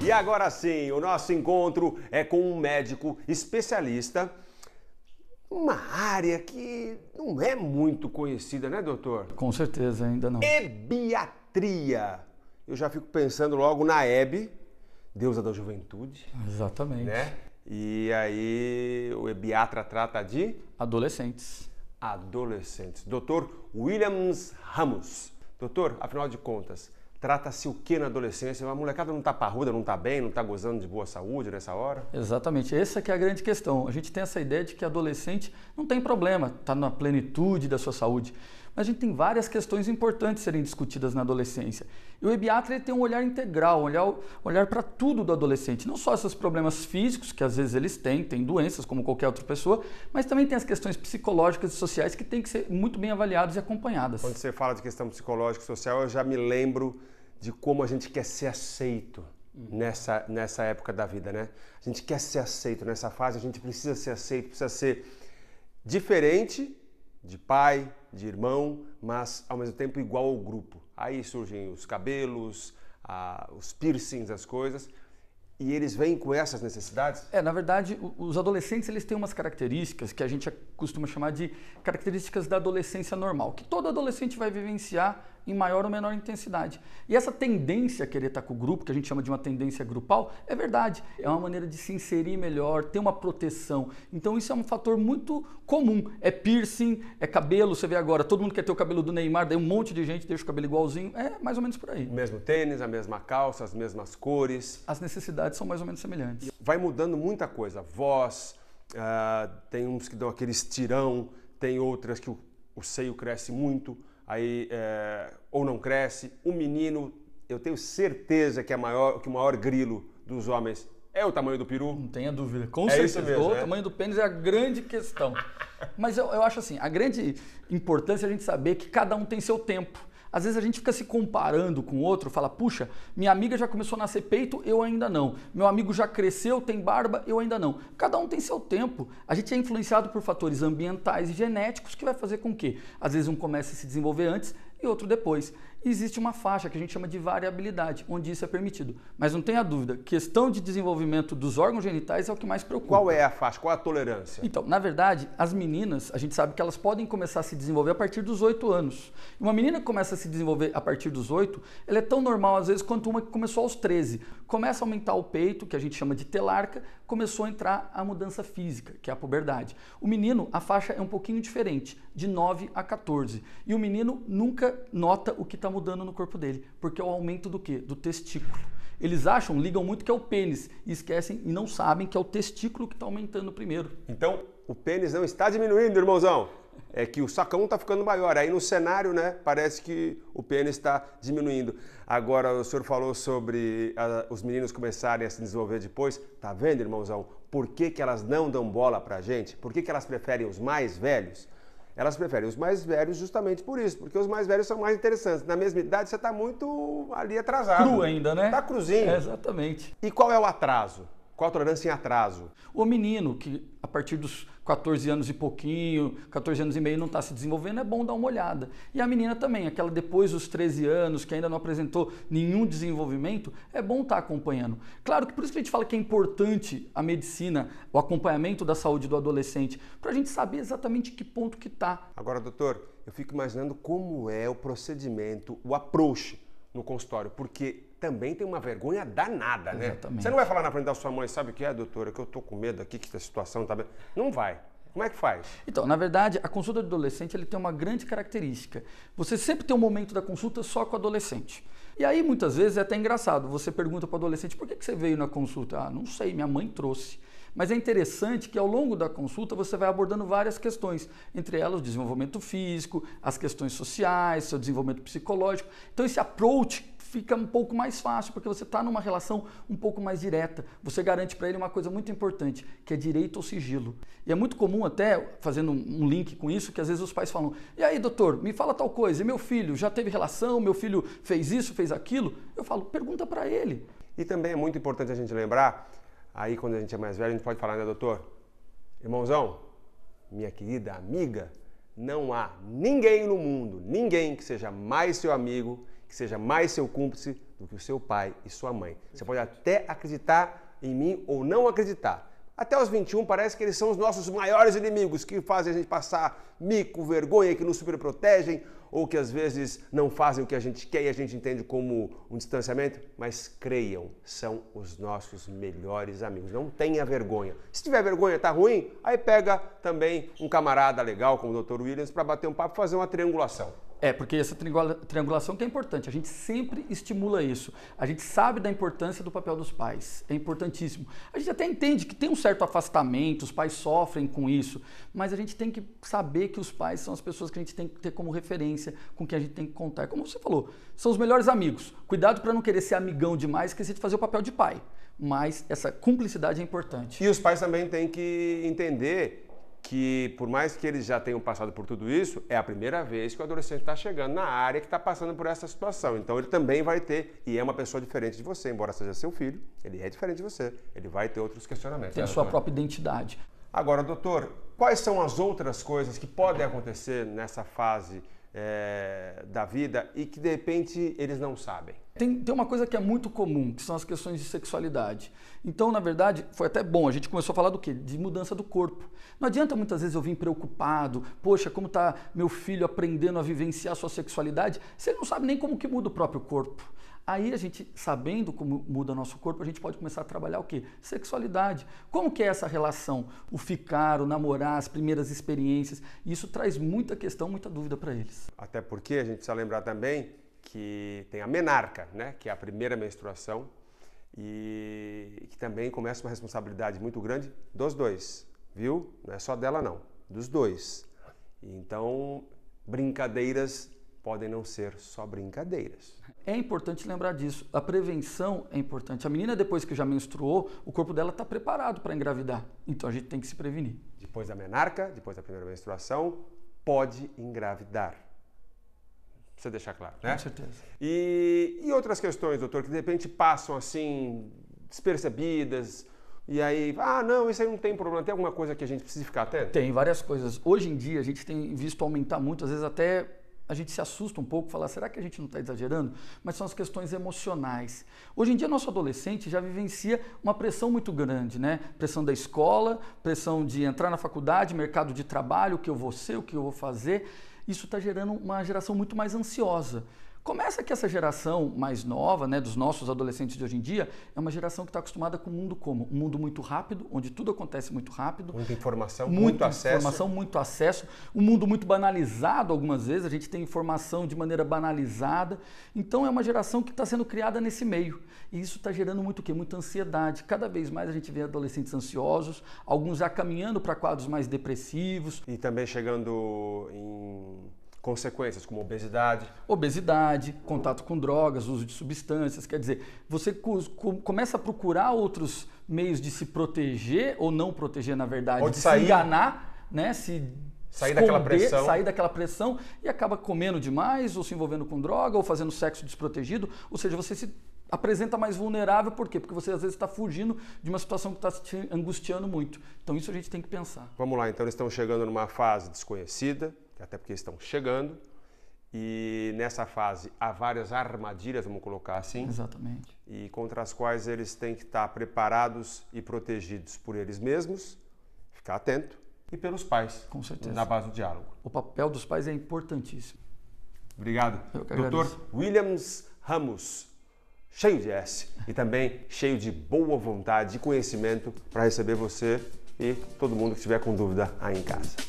E agora sim, o nosso encontro é com um médico especialista, uma área que não é muito conhecida, né, doutor? Com certeza, ainda não. Ebiatria. Eu já fico pensando logo na Hebe, deusa da juventude. Exatamente. Né? E aí o ebiatra trata de? Adolescentes. Adolescentes. Doutor Williams Ramos. Doutor, afinal de contas, trata-se o que na adolescência? A molecada não está parruda, não está bem, não está gozando de boa saúde nessa hora? Exatamente, essa que é a grande questão. A gente tem essa ideia de que adolescente não tem problema, está na plenitude da sua saúde. Mas a gente tem várias questões importantes a serem discutidas na adolescência. E o ebiatra ele tem um olhar integral, olhar para tudo do adolescente. Não só esses problemas físicos, que às vezes eles têm doenças como qualquer outra pessoa, mas também tem as questões psicológicas e sociais que têm que ser muito bem avaliadas e acompanhadas. Quando você fala de questão psicológica e social, eu já me lembro de como a gente quer ser aceito nessa época da vida, né? A gente quer ser aceito nessa fase, a gente precisa ser aceito, precisa ser diferente de pai, de irmão, mas ao mesmo tempo igual ao grupo. Aí surgem os cabelos, os piercings, as coisas, e eles vêm com essas necessidades? Na verdade, os adolescentes eles têm umas características que a gente costuma chamar de características da adolescência normal, que todo adolescente vai vivenciar em maior ou menor intensidade. E essa tendência a querer estar com o grupo, que a gente chama de uma tendência grupal, é verdade. É uma maneira de se inserir melhor, ter uma proteção. Então isso é um fator muito comum. É piercing, é cabelo, você vê agora, todo mundo quer ter o cabelo do Neymar, daí um monte de gente deixa o cabelo igualzinho. É mais ou menos por aí. Mesmo tênis, a mesma calça, as mesmas cores. As necessidades são mais ou menos semelhantes. Vai mudando muita coisa. Voz, tem uns que dão aquele estirão, tem outras que o seio cresce muito. Aí, ou não cresce. O menino, eu tenho certeza que o maior grilo dos homens é o tamanho do peru. Não tenha dúvida, com certeza. Isso mesmo, o tamanho do pênis é a grande questão. Mas eu acho assim, a grande importância é a gente saber que cada um tem seu tempo. Às vezes a gente fica se comparando com o outro, fala, puxa, minha amiga já começou a nascer peito, eu ainda não. Meu amigo já cresceu, tem barba, eu ainda não. Cada um tem seu tempo. A gente é influenciado por fatores ambientais e genéticos que vai fazer com que, às vezes, um comece a se desenvolver antes e outro depois. E existe uma faixa que a gente chama de variabilidade, onde isso é permitido. Mas não tenha dúvida, questão de desenvolvimento dos órgãos genitais é o que mais preocupa. Qual é a faixa? Qual a tolerância? Então, na verdade, as meninas, a gente sabe que elas podem começar a se desenvolver a partir dos 8 anos. Uma menina que começa a se desenvolver a partir dos 8, ela é tão normal às vezes quanto uma que começou aos 13. Começa a aumentar o peito, que a gente chama de telarca, começou a entrar a mudança física, que é a puberdade. O menino, a faixa é um pouquinho diferente, de 9 a 14. E o menino nunca nota o que está mudando no corpo dele, porque é o aumento do quê? Do testículo. Eles ligam muito que é o pênis e esquecem e não sabem que é o testículo que está aumentando primeiro. Então, o pênis não está diminuindo, irmãozão. É que o sacão está ficando maior. Aí no cenário, né, parece que o pênis está diminuindo. Agora, o senhor falou sobre os meninos começarem a se desenvolver depois. Tá vendo, irmãozão? Por que elas não dão bola pra gente? Por que elas preferem os mais velhos? Elas preferem os mais velhos justamente por isso, porque os mais velhos são mais interessantes. Na mesma idade, você está muito ali atrasado. Cru ainda, né? Está cruzinho. Exatamente. E qual é o atraso? Qual a tolerância em atraso? O menino, que a partir dos 14 anos e pouquinho, 14 anos e meio não está se desenvolvendo, é bom dar uma olhada. E a menina também, aquela depois dos 13 anos, que ainda não apresentou nenhum desenvolvimento, é bom estar acompanhando. Claro que por isso que a gente fala que é importante a medicina, o acompanhamento da saúde do adolescente, para a gente saber exatamente que ponto que está. Agora, doutor, eu fico imaginando como é o procedimento, o approach no consultório, porque também tem uma vergonha danada, né? Exatamente. Você não vai falar na frente da sua mãe, sabe o que é, doutora? Que eu tô com medo aqui, que a situação tá bem. Não vai. Como é que faz? Então, na verdade, a consulta do adolescente ele tem uma grande característica. Você sempre tem um momento da consulta só com o adolescente. E aí, muitas vezes, é até engraçado. Você pergunta para o adolescente, por que você veio na consulta? Ah, não sei, minha mãe trouxe. Mas é interessante que ao longo da consulta você vai abordando várias questões, entre elas o desenvolvimento físico, as questões sociais, seu desenvolvimento psicológico. Então esse approach fica um pouco mais fácil, porque você está numa relação um pouco mais direta. Você garante para ele uma coisa muito importante, que é direito ao sigilo. E é muito comum até, fazendo um link com isso, que às vezes os pais falam, e aí doutor, me fala tal coisa, e meu filho já teve relação, meu filho fez isso, fez aquilo? Eu falo, pergunta para ele. E também é muito importante a gente lembrar, aí quando a gente é mais velho, a gente pode falar, né doutor? Irmãozão, minha querida amiga, não há ninguém no mundo, ninguém que seja mais seu amigo, que seja mais seu cúmplice do que o seu pai e sua mãe. Você pode até acreditar em mim ou não acreditar. Até os 21 parece que eles são os nossos maiores inimigos, que fazem a gente passar mico, vergonha, que nos superprotegem, ou que às vezes não fazem o que a gente quer e a gente entende como um distanciamento, mas creiam, são os nossos melhores amigos. Não tenha vergonha. Se tiver vergonha, tá ruim, aí pega também um camarada legal como o Dr. Williams para bater um papo e fazer uma triangulação. Porque essa triangulação que é importante, a gente sempre estimula isso. A gente sabe da importância do papel dos pais, é importantíssimo. A gente até entende que tem um certo afastamento, os pais sofrem com isso, mas a gente tem que saber que os pais são as pessoas que a gente tem que ter como referência, com quem a gente tem que contar. Como você falou, são os melhores amigos. Cuidado para não querer ser amigão demais, esquecer de fazer o papel de pai. Mas essa cumplicidade é importante. E os pais também têm que entender que, por mais que eles já tenham passado por tudo isso, é a primeira vez que o adolescente está chegando na área que está passando por essa situação. Então ele também vai ter, e é uma pessoa diferente de você, embora seja seu filho, ele é diferente de você, ele vai ter outros questionamentos. Tem a sua própria identidade. Agora, doutor, quais são as outras coisas que podem acontecer nessa fase da vida e que de repente eles não sabem? Tem uma coisa que é muito comum, que são as questões de sexualidade. Então, na verdade, foi até bom, a gente começou a falar do quê? De mudança do corpo. Não adianta muitas vezes eu vir preocupado, poxa, como está meu filho aprendendo a vivenciar a sua sexualidade, se ele não sabe nem como que muda o próprio corpo. Aí a gente, sabendo como muda o nosso corpo, a gente pode começar a trabalhar o quê? Sexualidade. Como que é essa relação? O ficar, o namorar, as primeiras experiências. Isso traz muita questão, muita dúvida para eles. Até porque a gente precisa lembrar também que tem a menarca, né? Que é a primeira menstruação e que também começa uma responsabilidade muito grande dos dois, viu? Não é só dela não, dos dois. Então, brincadeiras podem não ser só brincadeiras. É importante lembrar disso. A prevenção é importante. A menina, depois que já menstruou, o corpo dela está preparado para engravidar. Então a gente tem que se prevenir. Depois da menarca, depois da primeira menstruação, pode engravidar. Precisa deixar claro, né? Com certeza. E outras questões, doutor, que de repente passam assim, despercebidas, e aí, não, isso aí não tem problema, tem alguma coisa que a gente precisa ficar atento? Tem várias coisas. Hoje em dia a gente tem visto aumentar muito, às vezes até a gente se assusta um pouco, fala, será que a gente não está exagerando? Mas são as questões emocionais. Hoje em dia, nosso adolescente já vivencia uma pressão muito grande, né? Pressão da escola, pressão de entrar na faculdade, mercado de trabalho, o que eu vou ser, o que eu vou fazer. Isso está gerando uma geração muito mais ansiosa. Começa que essa geração mais nova, né, dos nossos adolescentes de hoje em dia, é uma geração que está acostumada com o mundo como? Um mundo muito rápido, onde tudo acontece muito rápido. Muita informação, muito acesso. Muito acesso. Um mundo muito banalizado algumas vezes, a gente tem informação de maneira banalizada. Então é uma geração que está sendo criada nesse meio. E isso está gerando muito o quê? Muita ansiedade. Cada vez mais a gente vê adolescentes ansiosos, alguns já caminhando para quadros mais depressivos. E também chegando em consequências como obesidade, contato com drogas, uso de substâncias, quer dizer, você começa a procurar outros meios de se proteger ou não proteger, na verdade, ou de se enganar, né, sair daquela pressão e acaba comendo demais ou se envolvendo com droga ou fazendo sexo desprotegido, ou seja, você se apresenta mais vulnerável, por quê? Porque você às vezes está fugindo de uma situação que está te angustiando muito. Então isso a gente tem que pensar. Vamos lá, então eles estão chegando numa fase desconhecida, até porque estão chegando, e nessa fase há várias armadilhas, vamos colocar assim. Exatamente. E contra as quais eles têm que estar preparados e protegidos por eles mesmos, ficar atento, e pelos pais. Com certeza. Na base do diálogo. O papel dos pais é importantíssimo. Obrigado. Eu que Dr. agradeço. Williams Ramos, cheio de S e também cheio de boa vontade e conhecimento para receber você e todo mundo que estiver com dúvida aí em casa.